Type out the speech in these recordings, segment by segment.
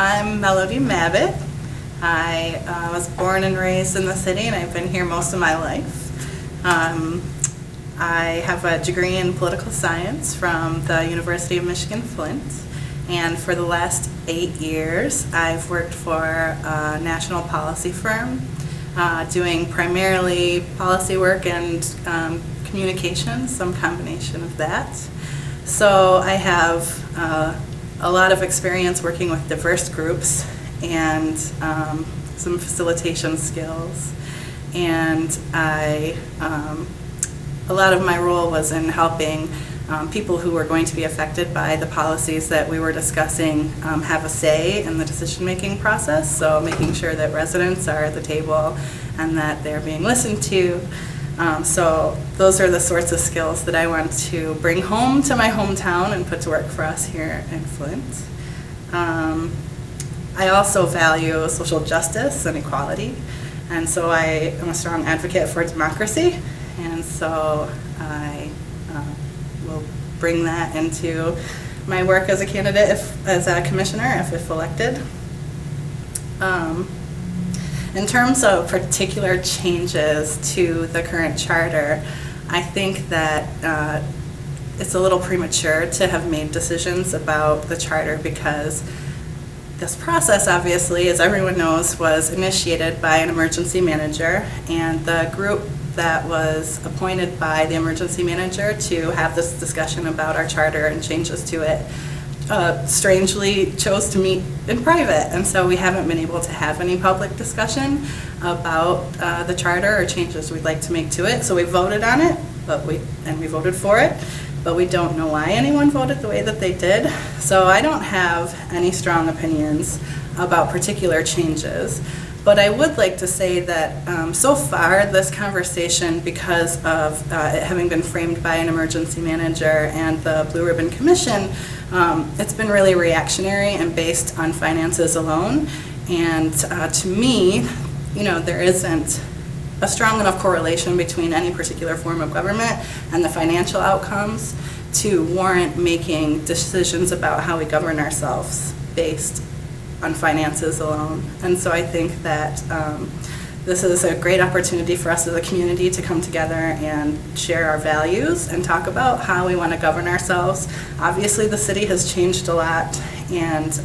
I'm Melodee Mabbitt. I was born and raised in the city, and I've been here most of my life. I have a degree in political science from the University of Michigan, Flint, and for the last 8 years I've worked for a national policy firm doing primarily policy work and communications, some combination of that. So I have a lot of experience working with diverse groups and some facilitation skills, and a lot of my role was in helping people who were going to be affected by the policies that we were discussing have a say in the decision-making process, so making sure that residents are at the table and that they're being listened to. So those are the sorts of skills that I want to bring home to my hometown and put to work for us here in Flint. I also value social justice and equality, and so I am a strong advocate for democracy, and so I will bring that into my work as a candidate, as a commissioner, if elected. In terms of particular changes to the current charter, I think that it's a little premature to have made decisions about the charter, because this process, obviously, as everyone knows, was initiated by an emergency manager, and the group that was appointed by the emergency manager to have this discussion about our charter and changes to it strangely chose to meet in private, and so we haven't been able to have any public discussion about the charter or changes we'd like to make to it. So we voted on it, and we voted for it, but we don't know why anyone voted the way that they did. So I don't have any strong opinions about particular changes. But I would like to say that so far this conversation, because of it having been framed by an emergency manager and the Blue Ribbon Commission, it's been really reactionary and based on finances alone. And to me, there isn't a strong enough correlation between any particular form of government and the financial outcomes to warrant making decisions about how we govern ourselves based on finances alone. And so I think that this is a great opportunity for us as a community to come together and share our values and talk about how we want to govern ourselves. Obviously the city has changed a lot, and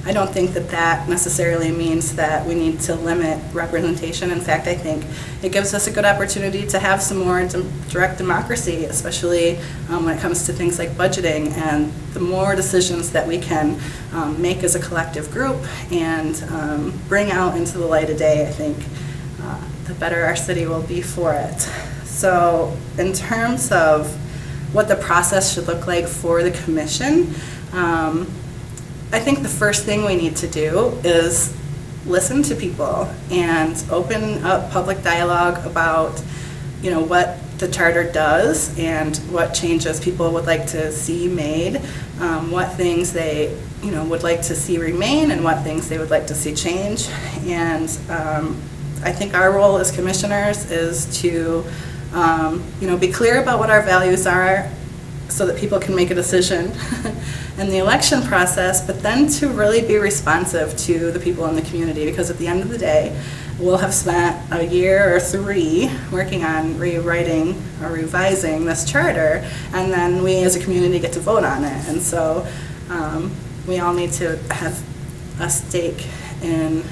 I don't think that that necessarily means that we need to limit representation. In fact, I think it gives us a good opportunity to have some more direct democracy, especially when it comes to things like budgeting. And the more decisions that we can make as a collective group and bring out into the light of day, I think the better our city will be for it. So in terms of what the process should look like for the commission, I think the first thing we need to do is listen to people and open up public dialogue about, what the charter does and what changes people would like to see made, what things they, would like to see remain and what things they would like to see change. And I think our role as commissioners is to, be clear about what our values are, so that people can make a decision in the election process, but then to really be responsive to the people in the community, because at the end of the day, we'll have spent a year or 3 working on rewriting or revising this charter, and then we as a community get to vote on it. And so we all need to have a stake in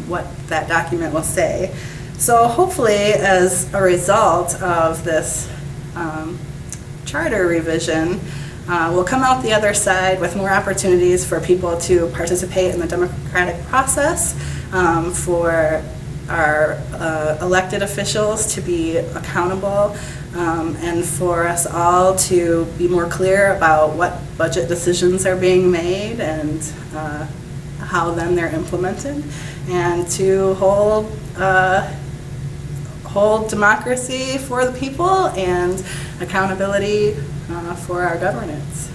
what that document will say. So hopefully, as a result of this charter revision, we'll come out the other side with more opportunities for people to participate in the democratic process, for our elected officials to be accountable, and for us all to be more clear about what budget decisions are being made and how then they're implemented, and to hold democracy for the people and accountability for our governance.